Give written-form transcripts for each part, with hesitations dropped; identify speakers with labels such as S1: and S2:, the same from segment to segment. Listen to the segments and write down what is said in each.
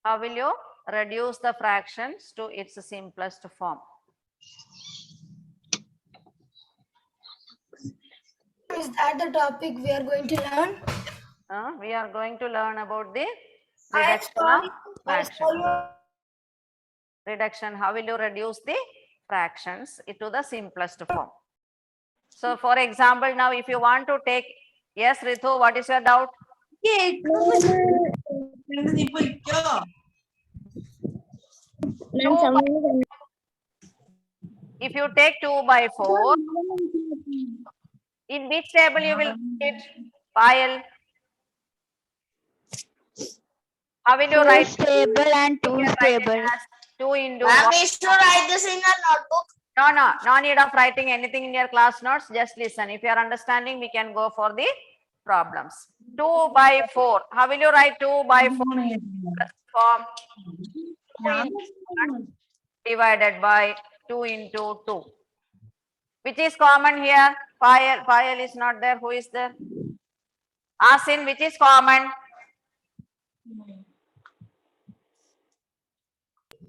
S1: How will you reduce the fractions to its simplest form?
S2: Is that the topic we are going to learn?
S1: We are going to learn about the
S2: I
S1: reduction
S2: saw
S1: of fractions. Reduction, how will you reduce the fractions to the simplest form? So for example, now if you want to take, yes, Ritu, what is your doubt? If you take 2 by 4, in which table you will put it? Payal. How will you write?
S3: Table and
S1: You
S3: two
S1: can write it
S3: table.
S1: as 2 into
S2: Ma'am,
S1: 1.
S2: we should write this in a notebook.
S1: No need of writing anything in your class notes. Just listen. If you are understanding, we can go for the problems. 2 by 4. How will you write 2 by 4? Form 2 into 1 divided by 2 into 2. Which is common here? Payal is not there. Who is there? Asin, which is common?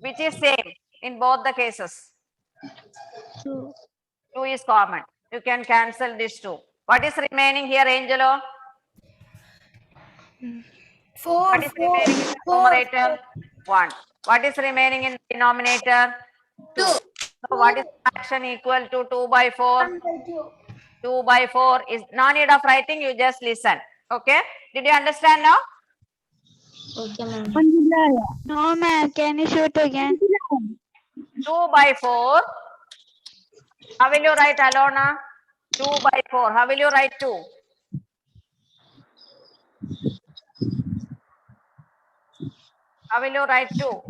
S1: Which is same in both the cases? 2 is common. You can cancel this 2. What is remaining here, Angelo?
S2: 4.
S1: What is remaining in the numerator? 1. What is remaining in the denominator? 2. So what is fraction equal to 2 by 4? 2 by 4 is no need of writing. You just listen. Okay. Did you understand now?
S2: Okay, ma'am.
S3: No, ma'am. Can you show it again?
S1: 2 by 4. How will you write, Alona? 2 by 4. How will you write 2? How will you write 2?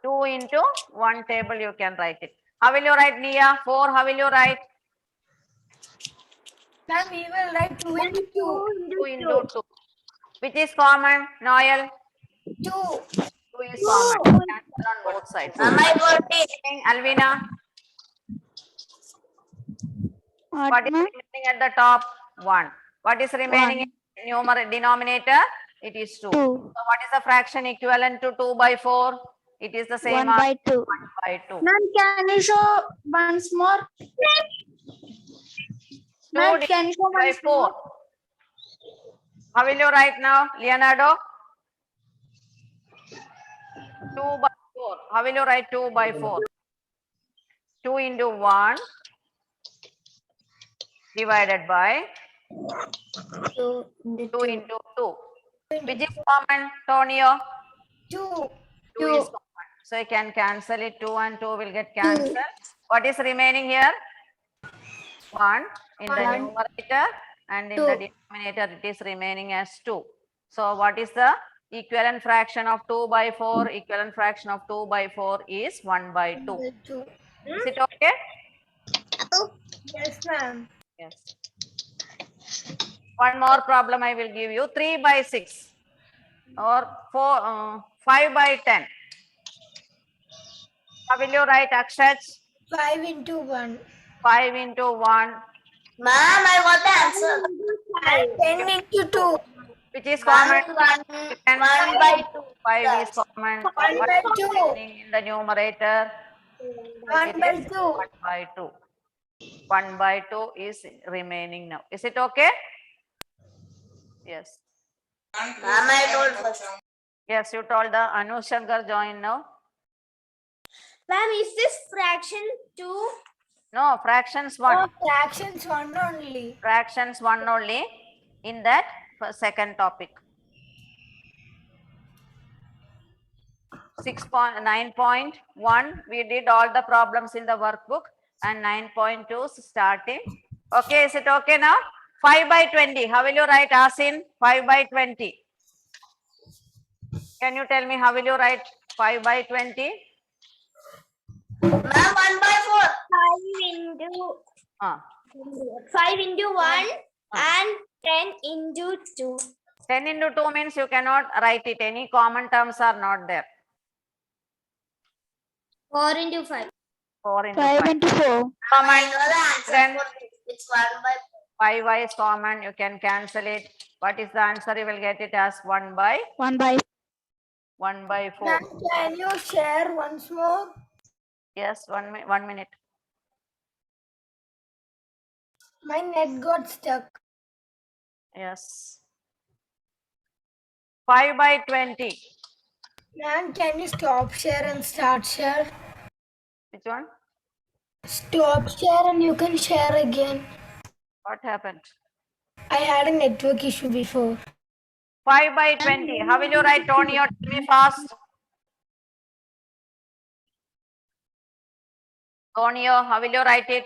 S1: 2 into 1 table you can write it. How will you write, Nia? 4. How will you write?
S2: Ma'am, we will write 2 into 2.
S1: 2 into 2. Which is common, Noel?
S2: 2.
S1: 2 is common. Cancel on both sides.
S2: Ma'am, I got it.
S1: Alvina, what is
S3: ma'am?
S1: remaining at the top? 1. What is remaining in denominator? It is 2.
S3: 2.
S1: So what is the fraction equivalent to 2 by 4? It is the same
S3: 1
S1: as
S3: by 2.
S1: 1 by 2.
S2: Ma'am, can you show once more?
S1: 2
S2: Ma'am, can you show
S1: divided by
S2: once
S1: 4.
S2: more?
S1: How will you write now, Leonardo? 2 by 4. How will you write 2 by 4? 2 into 1 divided by 2 into 2. Which is common, Tonio?
S2: 2.
S1: 2 is common. So you can cancel it. 2 and 2 will get cancelled. What is remaining here? 1 in the numerator, and in the denominator it is remaining as 2. So what is the equivalent fraction of 2 by 4? Equivalent fraction of 2 by 4 is 1 by 2. Is it okay?
S2: Yes, ma'am.
S1: Yes. One more problem I will give you. 3 by 6 or 5 by 10. How will you write, Akshaj?
S2: 5 into 1.
S1: 5 into 1.
S2: Ma'am, I got the answer. 10 into 2.
S1: Which is common?
S2: 1 by 2.
S1: 5 is common.
S2: 1 by 2.
S1: Remaining in the numerator.
S2: 1
S1: It
S2: by
S1: is
S2: 2.
S1: 1 by 2. 1 by 2 is remaining now. Is it okay? Yes.
S2: Ma'am, I told first.
S1: Yes, you told the Anu Shankar join now.
S2: Ma'am, is this fraction 2?
S1: No, fractions 1.
S2: Oh, fractions 1 only.
S1: Fractions 1 only in that second topic. 9.1, we did all the problems in the workbook, and 9.2 starting. Okay, is it okay now? 5 by 20. How will you write, Asin? 5 by 20. Can you tell me how will you write 5 by 20?
S2: Ma'am, 1 by 4. 5 into 1 and 10 into 2.
S1: 10 into 2 means you cannot write it. Any common terms are not there.
S2: 4 into 5.
S1: 4 into
S3: 5
S1: 5.
S3: into 4.
S1: Common.
S2: I know the answer
S1: Then
S2: for this. It's 1 by
S1: 5 is common. You can cancel it. What is the answer? You will get it as 1 by
S3: 1 by
S1: 1 by 4.
S4: Ma'am, can you share once more?
S1: Yes, 1 minute.
S4: My net got stuck.
S1: Yes. 5 by 20.
S4: Ma'am, can you stop share and start share?
S1: Which one?
S4: Stop share and you can share again.
S1: What happened?
S4: I had a network issue before.
S1: 5 by 20. How will you write, Tonio? Tell me fast. Tonio, how will you write it?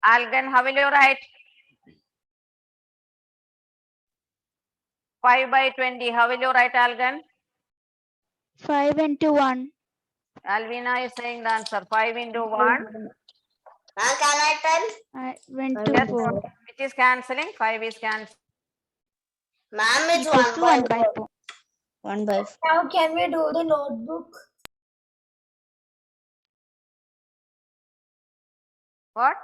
S1: Algan, how will you write? 5 by 20. How will you write, Algan?
S3: 5 into 1.
S1: Alvina is saying the answer. 5 into 1.
S2: Ma'am, can I tell?
S3: I went
S1: Yes,
S3: to 4.
S1: which is cancelling? 5 is cancelling.
S2: Ma'am, it's
S3: Equals to 1 by 4.
S2: 1 by 4.
S4: Now can we do the notebook?
S1: What?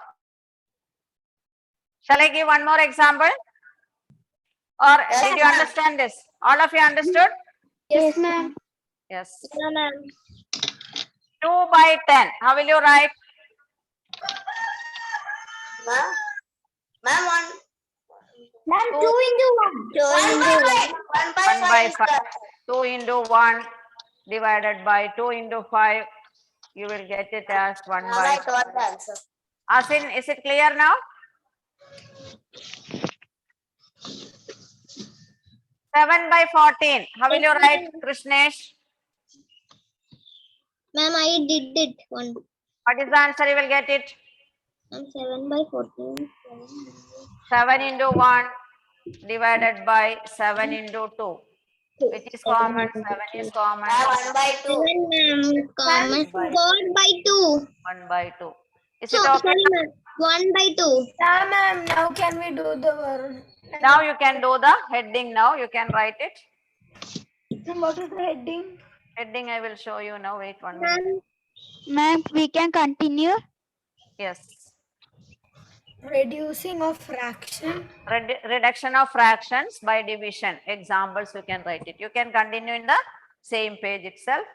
S1: Shall I give one more example? Or did you understand this? All of you understood?
S3: Yes, ma'am.
S1: Yes.
S2: No, ma'am.
S1: 2 by 10. How will you write?
S2: Ma'am, ma'am, 1.
S4: Ma'am, 2 into 1.
S2: 1 by
S1: 1 by
S2: 5.
S1: 5. 2 into 1 divided by 2 into 5. You will get it as 1
S2: Ma'am,
S1: by
S2: I got the answer.
S1: Asin, is it clear now? 7 by 14. How will you write, Krishnesh?
S2: Ma'am, I did it. 1.
S1: What is the answer? You will get it.
S2: Ma'am, 7 by 14.
S1: 7 into 1 divided by 7 into 2. Which is common? 7 is common.
S2: 1 by 2. 7, ma'am. Common.
S1: By
S2: 1 by 2.
S1: 1 by 2. Is
S2: So,
S1: it okay?
S2: sorry, ma'am. 1 by 2.
S4: Yeah, ma'am, now can we do the word?
S1: Now you can do the heading now. You can write it.
S4: Ma'am, what is the heading?
S1: Heading I will show you now. Wait 1 minute.
S3: Ma'am, we can continue.
S1: Yes.
S4: Reducing of fraction.
S1: Reduction of fractions by division. Examples you can write it. You can continue in the same page itself.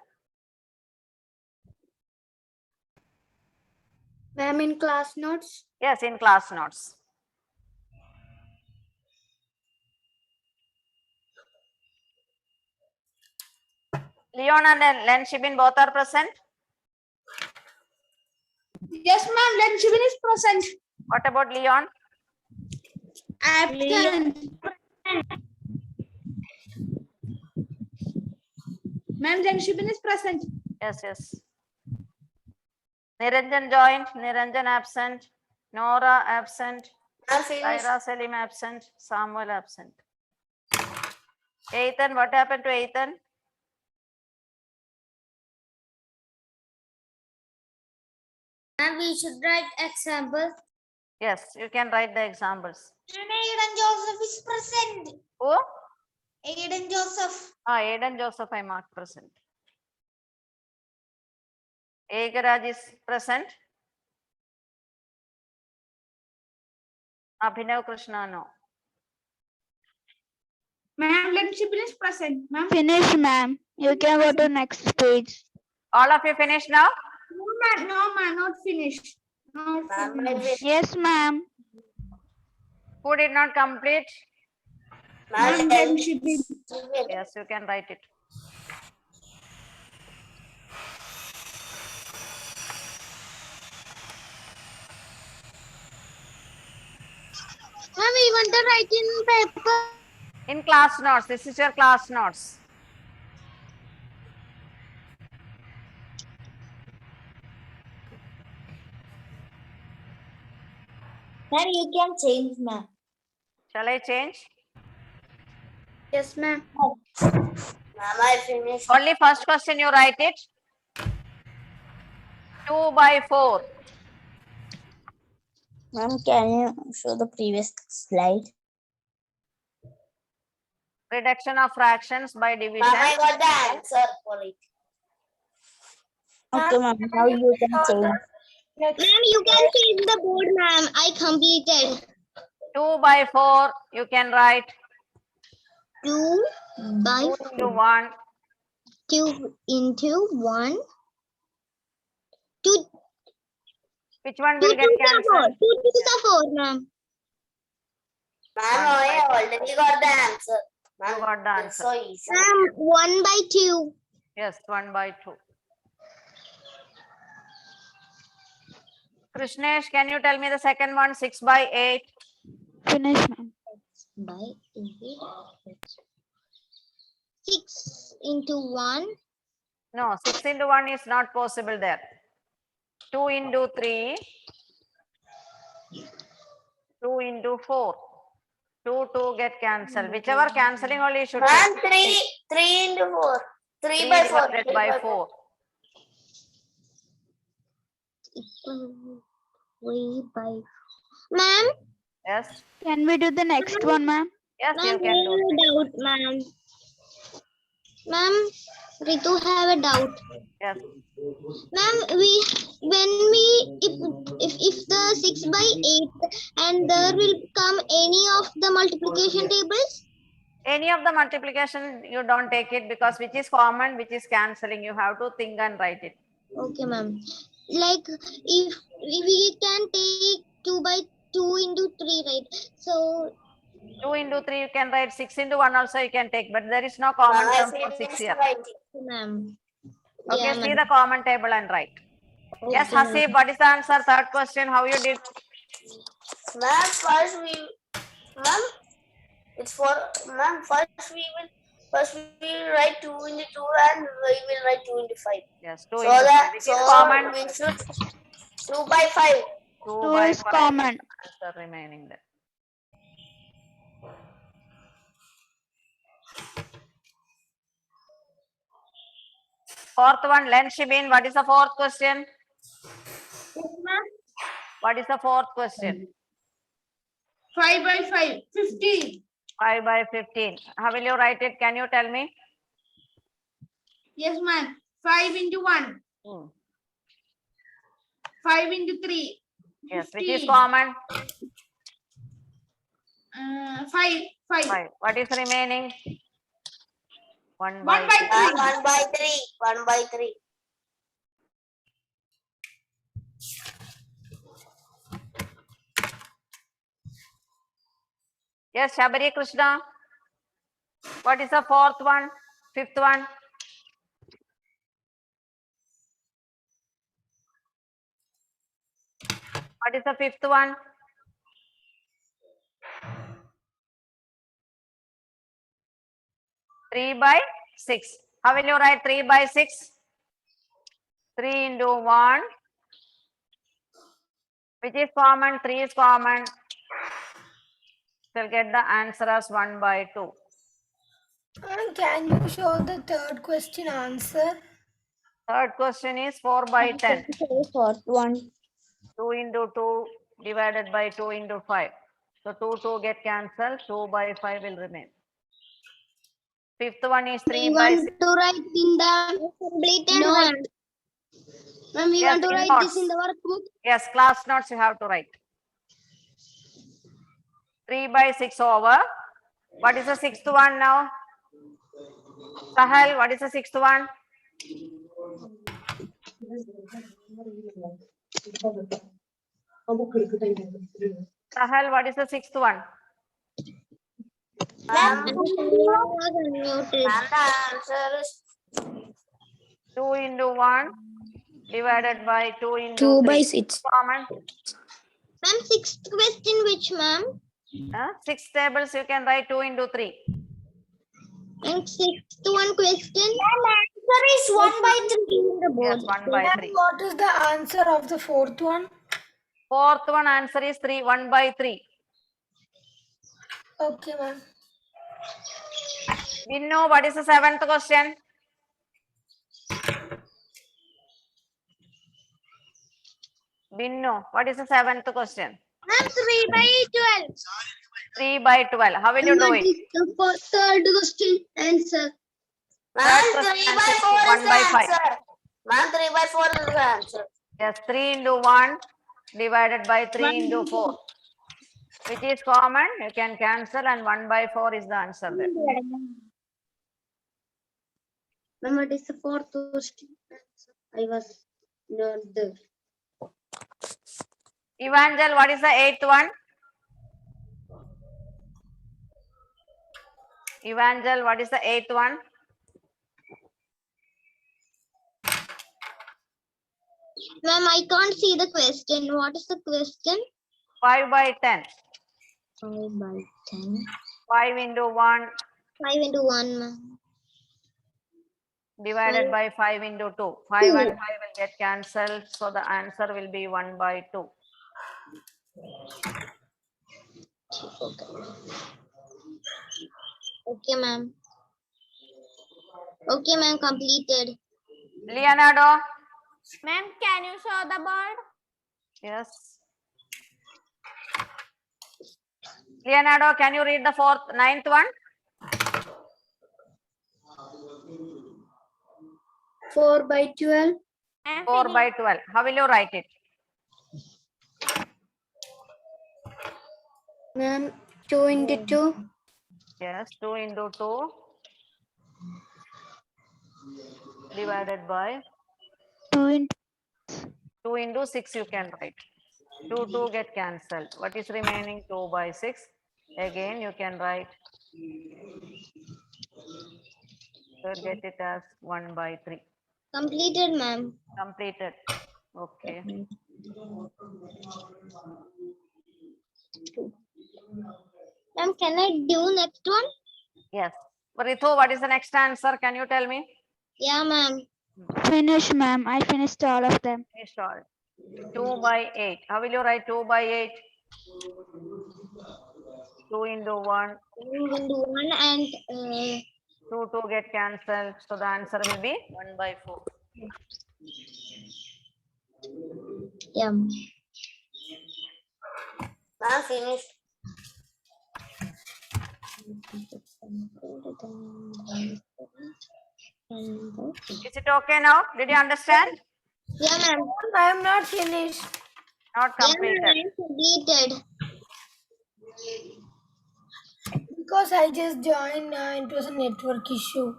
S4: Ma'am, in class notes.
S1: Yes, in class notes. Leon and Len Shibin both are present.
S4: Yes, ma'am, Len Shibin is present.
S1: What about Leon?
S4: Absent. Ma'am, Len Shibin is present.
S1: Yes, yes. Niranjan joined. Niranjan absent. Nora absent.
S2: Ma'am, finish.
S1: Saira Selim absent. Samuel absent. Ethan, what happened to Ethan?
S2: Ma'am, we should write example.
S1: Yes, you can write the examples.
S2: Aiden Joseph is present.
S1: Who?
S2: Aiden Joseph.
S1: Aiden Joseph, I marked present. Egaraj is present. Abhinav Krishna, no.
S4: Ma'am, Len Shibin is present. Ma'am.
S3: Finish, ma'am. You can go to next page.
S1: All of you finished now?
S4: No, ma'am, not finished. Not finished.
S3: Yes, ma'am.
S1: Who did not complete?
S2: Ma'am,
S4: Len Shibin.
S1: Yes, you can write it.
S2: Ma'am, we want to write in paper.
S1: In class notes. This is your class notes.
S2: Ma'am, you can change, ma'am.
S1: Shall I change?
S4: Yes, ma'am.
S2: Ma'am, I finished.
S1: Only first question you write it. 2 by 4.
S2: Ma'am, can you show the previous slide?
S1: Reduction of fractions by division.
S2: Ma'am, I got the answer for it. Okay, ma'am. Now you can change.
S4: Next.
S2: Ma'am, you can change the board, ma'am. I completed.
S1: 2 by 4, you can write
S2: 2 by
S1: 2 into 1.
S2: 2 into 1. 2
S1: Which one
S2: 2
S1: will get
S2: twos are 4.
S1: cancelled?
S2: 2 twos are 4, ma'am.
S1: Ma'am, I
S2: already got the answer.
S1: You got the answer.
S2: So easy. Ma'am, 1 by 2.
S1: Yes, 1 by 2. Krishnesh, can you tell me the second one? 6 by 8.
S3: Finish, ma'am.
S2: By 8. 6 into 1.
S1: No, 6 into 1 is not possible there. 2 into 3. 2 into 4. 2 get cancelled. Whichever cancelling only you should take.
S2: 3 into 4. 3
S1: 3
S2: by 4.
S1: divided by 4.
S2: Equal 3 by. Ma'am,
S1: Yes.
S3: Can we do the next one, ma'am?
S1: Yes, you
S2: ma'am,
S1: can do it.
S2: doubt, ma'am. Ma'am, Ritu have a doubt.
S1: Yes.
S2: Ma'am, if the 6 by 8 and there will come any of the multiplication tables?
S1: Any of the multiplication, you don't take it because which is common, which is cancelling. You have to think and write it.
S2: Okay, ma'am. Like if we can take 2 by 2 into 3, right? So
S1: 2 into 3, you can write. 6 into 1 also you can take, but there is no common term for 6 here.
S2: ma'am.
S1: Okay,
S2: Yeah,
S1: see
S2: ma'am.
S1: the common table and write. Yes,
S2: Okay, ma'am.
S1: Hasib, what is the answer? Third question, how you did?
S5: Ma'am, ma'am, it's for, ma'am, first we will write 2 into 2 and we will write 2 into 5.
S1: Yes, 2
S5: So
S1: into 5.
S5: that,
S1: Which
S5: so
S1: is common?
S5: we should 2 by 5.
S1: 2
S3: 2
S1: by
S3: is
S1: 5
S3: common.
S1: answer remaining there. Fourth one, Len Shibin, what is the fourth question? What is the fourth question?
S4: 5 by 5, 15.
S1: 5 by 15. How will you write it? Can you tell me?
S4: Yes, ma'am. 5 into 1. 5 into 3.
S1: Yes, which is
S4: 15.
S1: common?
S4: 5.
S1: 5. What is remaining? 1
S4: 1
S1: by
S4: by
S1: 3.
S5: 1 by 3. 1 by 3.
S1: Yes, Shabari Krishna. What is the fourth one? Fifth one? What is the fifth one? Three by 6. How will you write 3 by 6? 3 into 1. Which is common? 3 is common. We'll get the answer as 1 by 2.
S6: Can you show the third question answer?
S1: Third question is 4 by 10.
S2: Fourth one.
S1: 2 into 2 divided by 2 into 5. So 2 get cancelled. 2 by 5 will remain. Fifth one is 3
S2: We
S1: by
S2: want
S1: 6.
S2: to write in the completed work. Ma'am, we
S1: Yes,
S2: want to
S1: in
S2: write
S1: notes.
S2: this in the workbook.
S1: Yes, class notes you have to write. 3 by 6 over. What is the sixth one now? Sahal, what is the sixth one? Sahal, what is the sixth one?
S5: Ma'am,
S2: Unmuted.
S5: the answer is
S1: 2 into 1 divided by 2 into
S6: 2
S1: 3.
S6: by 6.
S1: Common.
S2: Ma'am, sixth question which, ma'am?
S1: 6 tables you can write 2 into 3.
S2: And sixth one question. Answer is 1 by 3 in the board.
S1: Yes, 1 by 3.
S6: What is the answer of the fourth one?
S1: Fourth one answer is 3, 1 by 3.
S6: Okay, ma'am.
S1: Vinnu, what is the seventh question? Vinnu, what is the seventh question?
S2: Ma'am, 3 by 12.
S1: 3 by 12. How will you do it?
S2: The third question answer.
S5: ma'am,
S1: Third
S5: 3
S1: question
S5: by
S1: answer
S5: 4
S1: is
S5: is
S1: 1
S5: the
S1: by 5.
S5: answer. Ma'am, 3 by 4 is the answer.
S1: Yes, 3 into 1 divided by 3 into 4. Which is common, you can cancel, and 1 by 4 is the answer there.
S2: Ma'am, what is the fourth question? I was not there.
S1: Evangel, what is the 8th one? Evangel, what is the 8th one?
S2: Ma'am, I can't see the question. What is the question?
S1: 5 by 10.
S2: 5 by 10.
S1: 5 into 1
S2: 5 into 1, ma'am.
S1: divided by 5 into 2. 5 and 5 will get cancelled. So the answer will be 1 by 2.
S2: Okay, ma'am. Okay, ma'am, completed.
S1: Leonardo?
S4: Ma'am, can you show the board?
S1: Yes. Leonardo, can you read the 9th one?
S2: 4 by 12.
S1: 4 by 12. How will you write it?
S2: Ma'am, 2 into 2.
S1: Yes, 2 into 2 divided by 2 into 6 you can write. 2 get cancelled. What is remaining? 2 by 6. Again you can write. So get it as 1 by 3.
S2: Completed, ma'am.
S1: Completed. Okay.
S2: Ma'am, can I do next one?
S1: Yes. Ritu, what is the next answer? Can you tell me?
S2: Yeah, ma'am.
S3: Finish, ma'am. I finished all of them.
S1: Finished all. 2 by 8. How will you write 2 by 8? 2 into 1.
S2: 2 into 1 and
S1: 2 get cancelled. So the answer will be 1 by 4.
S2: yeah.
S5: Ma'am, finished.
S1: Is it okay now? Did you understand?
S2: Yeah, ma'am.
S6: I am not finished
S1: Not
S2: Yeah,
S1: completed.
S2: ma'am. Completed.
S6: because I just joined. It was a network issue.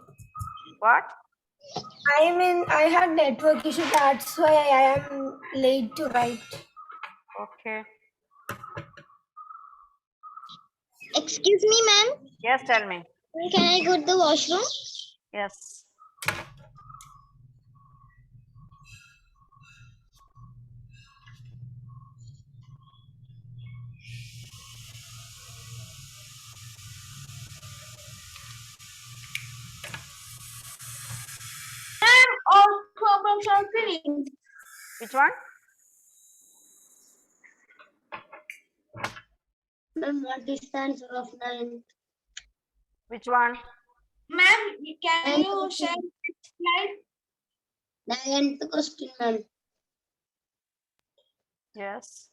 S1: What?
S6: I had network issue. That's why I am late to write.
S1: Okay.
S2: Excuse me, ma'am.
S1: Yes, tell me.
S2: Can I go to the washroom?
S1: Yes.
S4: All problems are finished.
S1: Which one?
S2: Ma'am, what is the answer of 9?
S1: Which one?
S4: Ma'am, can you share the slide?
S2: 9th question, ma'am.
S1: Yes.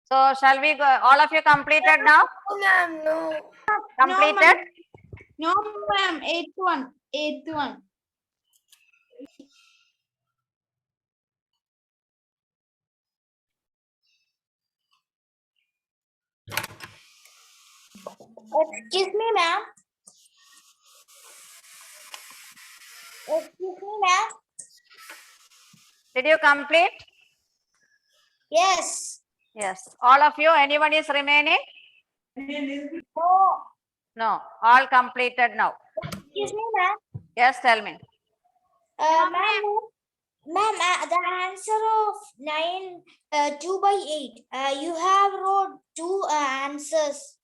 S1: So shall we go? All of you completed now?
S6: No, ma'am, no.
S1: Completed?
S4: No, ma'am. 8th one. 8th one.
S5: Excuse me, ma'am. Excuse me, ma'am.
S1: Did you complete?
S5: Yes.
S1: Yes. All of you, anyone is remaining?
S5: No.
S1: No. All completed now.
S5: Excuse me, ma'am.
S1: Yes, tell me.
S5: Ma'am, the answer of 2 by 8. You have wrote 2 answers.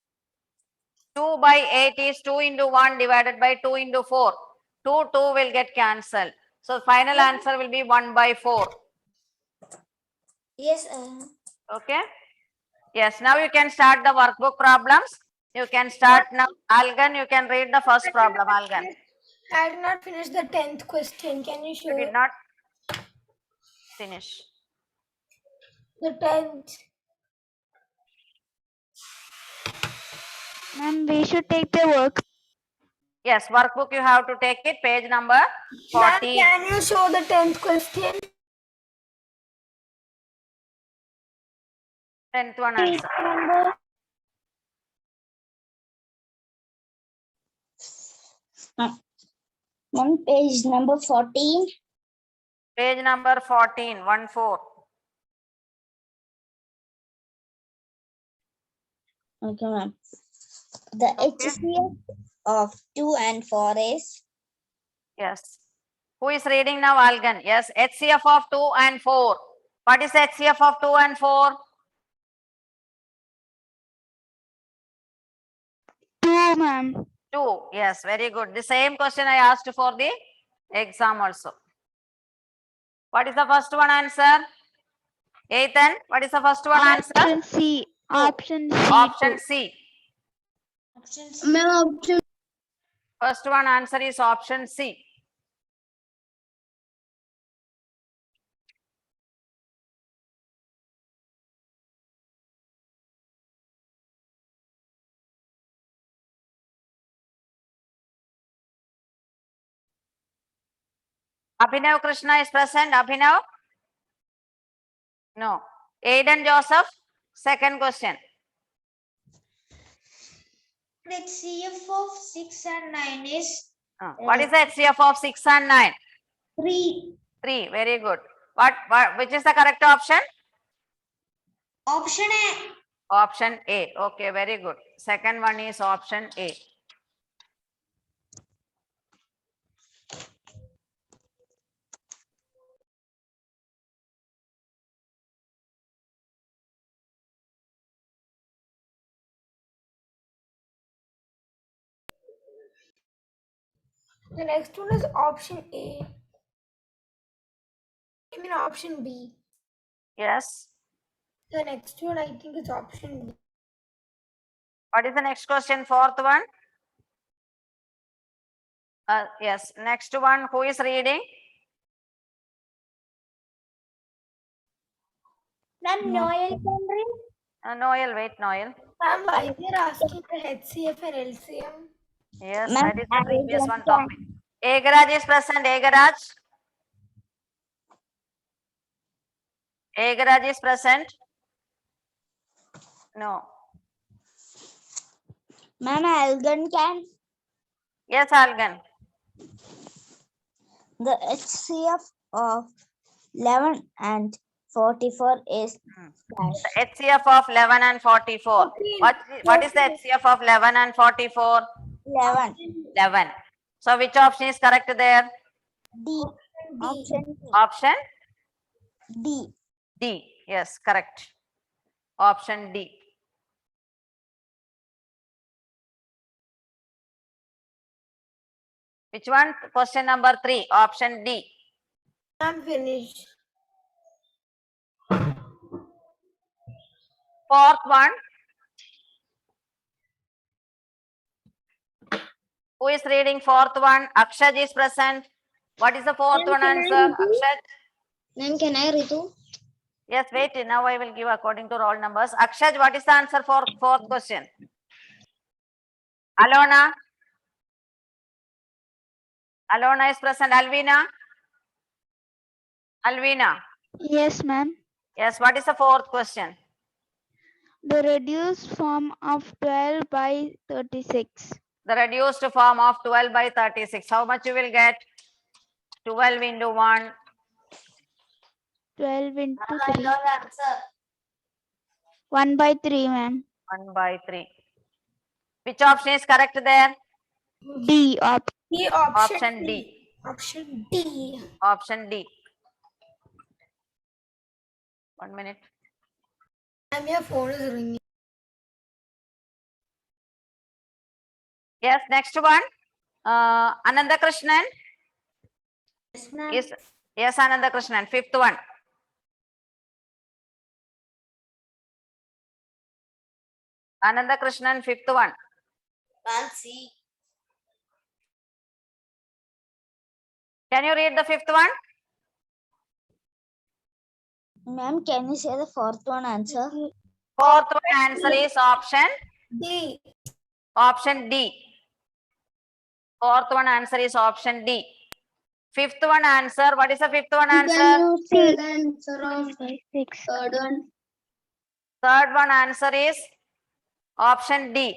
S1: 2 by 8 is 2 into 1 divided by 2 into 4. 2 will get cancelled. So final answer will be 1 by 4.
S5: Yes.
S1: Okay. Yes. Now you can start the workbook problems. You can start now. Algan, you can read the first problem. Algan.
S6: I did not finish the 10th question. Can you show
S1: You did not finish.
S6: the 10th?
S3: Ma'am, we should take the work.
S1: Yes, workbook you have to take it, page number
S6: Ma'am,
S1: 40.
S6: can you show the 10th question?
S1: 10th one answer.
S5: Ma'am, page number 14.
S1: Page number 14, 1-4.
S5: Okay, ma'am. The
S1: Okay.
S5: HCF of 2 and 4 is
S1: Yes. Who is reading now? Algan. Yes. HCF of 2 and 4. What is HCF of 2 and 4?
S3: 2, ma'am.
S1: 2. Yes. Very good. The same question I asked for the exam also. What is the first one answer? Ethan, what is the first one answer?
S3: Option C. Option C.
S1: Option C.
S2: Ma'am, option
S1: First one answer is option C. Abhinav Krishna is present. Abhinav? No. Aiden Joseph, second question.
S4: HCF of 6 and 9 is
S1: What is the HCF of 6 and 9?
S4: 3.
S1: 3. Very good. Which is the correct option?
S4: Option A.
S1: Option A. Okay, very good. Second one is option A.
S6: The next one is option A. I mean option B.
S1: Yes.
S6: The next one I think is option B.
S1: What is the next question? Fourth one? Yes. Next one. Who is reading?
S4: Ma'am, Noel can read.
S1: Noel. Wait, Noel.
S6: Ma'am, why they're asking the HCF and LCM?
S1: Yes,
S5: Ma'am,
S1: that is the
S5: I
S1: previous
S5: don't
S1: one topic. Egaraj is present. Egaraj. Egaraj is present. No.
S5: Ma'am, Algan can.
S1: Yes, Algan.
S5: The HCF of 11 and 44 is dash.
S1: HCF of 11 and 44.
S6: 14.
S1: What is the HCF of 11 and 44?
S5: 11.
S1: 11. So which option is correct there?
S5: D. Option D.
S1: Option
S5: D.
S1: D. Yes, correct. Option D. Which one? Question number 3. Option D.
S6: I'm finished.
S1: Fourth one. Who is reading fourth one? Akshaj is present. What is the fourth one answer? Akshaj?
S2: Ma'am, can I Ritu?
S1: Yes, wait. Now I will give according to roll numbers. Akshaj, what is the answer for fourth question? Alona? Alona is present. Alvina? Alvina?
S3: Yes, ma'am.
S1: Yes, what is the fourth question?
S3: The reduced form of 12 by 36.
S1: The reduced form of 12 by 36. How much you will get? 12 into 1.
S3: 12 into
S5: I
S3: 3.
S5: know the answer.
S3: 1 by 3, ma'am.
S1: 1 by 3. Which option is correct there?
S3: D.
S6: D.
S1: Option D.
S6: Option D.
S1: Option D. 1 minute.
S6: Ma'am, your phone is ringing.
S1: Yes, next one. Ananda Krishnan.
S4: Yes, ma'am.
S1: Yes, Ananda Krishnan. Fifth one. Ananda Krishnan, fifth one.
S5: Fancy.
S1: Can you read the fifth one?
S5: Ma'am, can you say the fourth one answer?
S1: Fourth one answer is option
S6: D.
S1: D. Fourth one answer is option D. Fifth one answer. What is the fifth one answer?
S2: Can you say the answer of
S3: 6.
S2: third one?
S1: Third one answer is option D.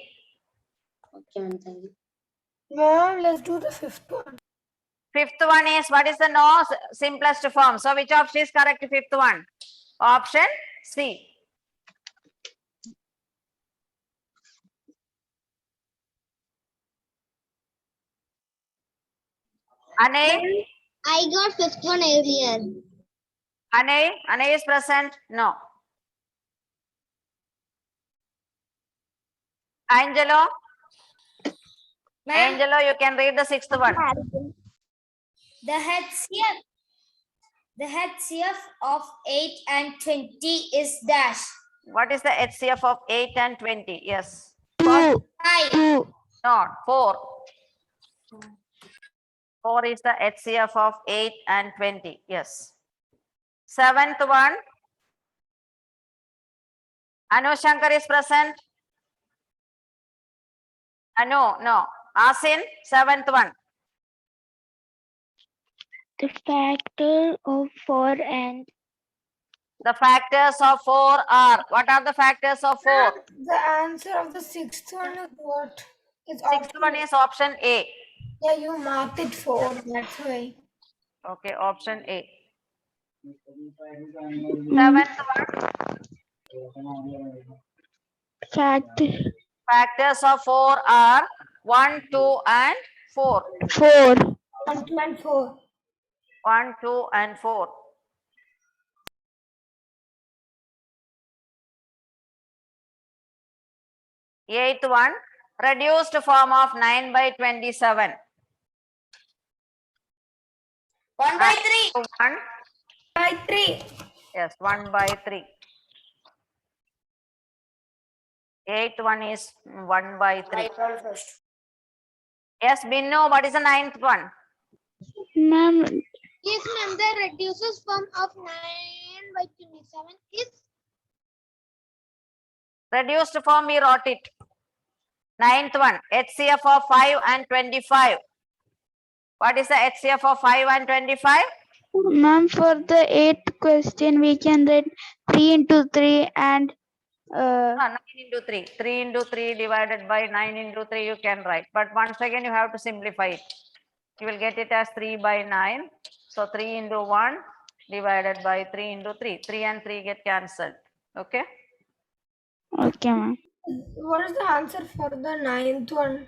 S2: Okay, thank you.
S6: Ma'am, let's do the fifth one.
S1: Fifth one is, what is the no simplest form? So which option is correct? Fifth one. Option C. Anay?
S2: I got fifth one earlier.
S1: Anay is present? No. Angelo? Angelo, you can read the sixth one.
S4: The HCF of 8 and 20 is dash.
S1: What is the HCF of 8 and 20? Yes.
S3: 2.
S4: 5.
S1: No, 4. 4 is the HCF of 8 and 20. Yes. Seventh one. Anu Shankar is present. Anu, no. Asin, seventh one.
S3: The factor of 4 and
S1: The factors of 4 are. What are the factors of 4?
S6: The answer of the sixth one is what? It's
S1: Sixth
S6: option.
S1: one is option A.
S6: Yeah, you marked it 4. That's why.
S1: Okay, option A. Seventh one.
S3: factor
S1: Factors of 4 are 1, 2, and 4.
S3: 4.
S6: 1, 2, and 4.
S1: 1, 2, and 4. Eighth one, reduced form of 9 by 27.
S5: 1 by 3.
S1: 1,
S6: By 3.
S1: yes, 1 by 3. Eighth one is 1 by 3.
S5: Write all first.
S1: Yes, Binnu, what is the ninth one?
S3: Ma'am,
S2: Yes, ma'am. The reduces form of 9 by 27 is
S1: Reduced form, we wrote it. Ninth one, HCF of 5 and 25. What is the HCF of 5 and 25?
S3: ma'am, for the 8th question, we can write 3 into 3 and
S1: 9 into 3. 3 into 3 divided by 9 into 3 you can write. But once again you have to simplify it. You will get it as 3 by 9. So 3 into 1 divided by 3 into 3. 3 and 3 get cancelled. Okay.
S3: okay, ma'am.
S6: What is the answer for the ninth one?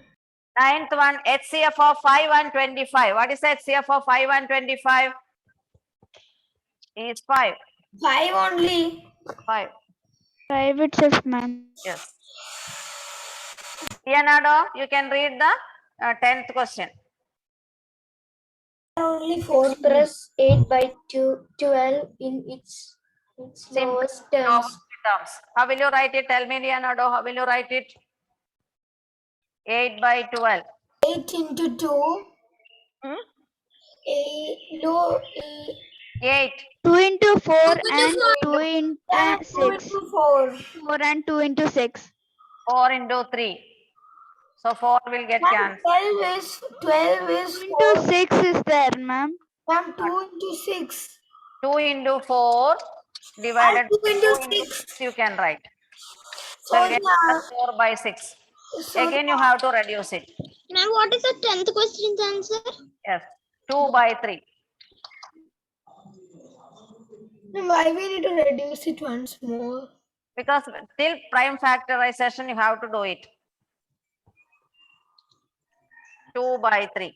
S1: Ninth one, HCF of 5 and 25. What is the HCF of 5 and 25? Is 5.
S6: 5 only.
S1: 5.
S3: 5 itself, ma'am.
S1: Yes. Leonardo, you can read the 10th question.
S6: Only 4.
S7: Express 8 by 12 in its
S1: Simple
S7: lowest terms.
S1: terms. How will you write it? Tell me, Leonardo, how will you write it? 8 by 12.
S6: 8 into 2.
S1: Hmm? 8.
S3: 2 into 4 and 2 into
S6: 2
S3: 6.
S6: into 4.
S3: 4 and 2 into 6.
S1: 4 into 3. So 4 will get
S6: Ma'am,
S1: cancelled.
S6: 12 is
S3: 2
S6: 4.
S3: into 6 is there, ma'am.
S6: Ma'am, 2 into 6.
S1: 2 into 4 divided
S6: And 2
S1: by
S6: into
S1: 2 into
S6: 6.
S1: 6 you can write.
S6: So,
S1: So get
S6: yeah.
S1: 4 by 6.
S6: So
S1: Again you have to reduce it.
S2: Ma'am, what is the 10th question's answer?
S1: Yes. 2 by 3.
S6: why we need to reduce it once more?
S1: Because till prime factorization you have to do it. 2 by 3.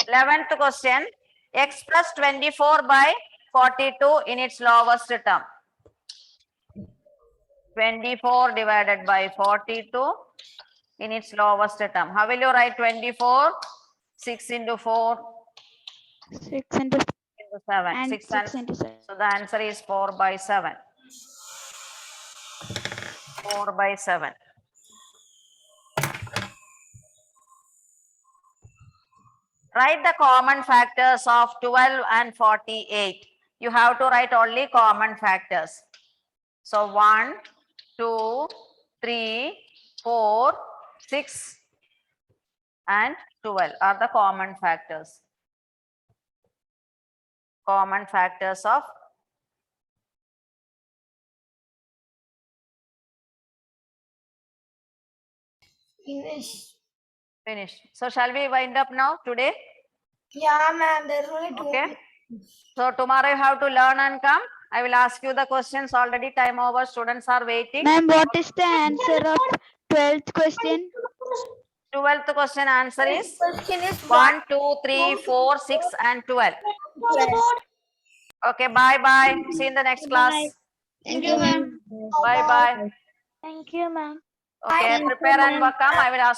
S1: 11th question. X plus 24 by 42 in its lowest term. 24 divided by 42 in its lowest term. How will you write 24? 6 into 4
S3: 6 into
S1: into 7.
S3: and
S1: 6
S3: 6
S1: and
S3: into 7.
S1: so the answer is 4 by 7. 4 by 7. Write the common factors of 12 and 48. You have to write only common factors. So 1, 2, 3, 4, 6 and 12 are the common factors. Common factors of
S6: Finish.
S1: So shall we wind up now today?
S6: Yeah, ma'am. There's only two.
S1: Okay. So tomorrow you have to learn and come. I will ask you the questions. Already time over. Students are waiting.
S3: Ma'am, what is the answer of 12th question?
S1: 12th question answer is
S6: Question is
S1: 1, 2, 3, 4, 6 and 12. Okay, bye bye. See you in the next class.
S2: Thank you, ma'am.
S1: Bye bye.
S3: Thank you, ma'am.
S1: Okay, prepare and come. I will ask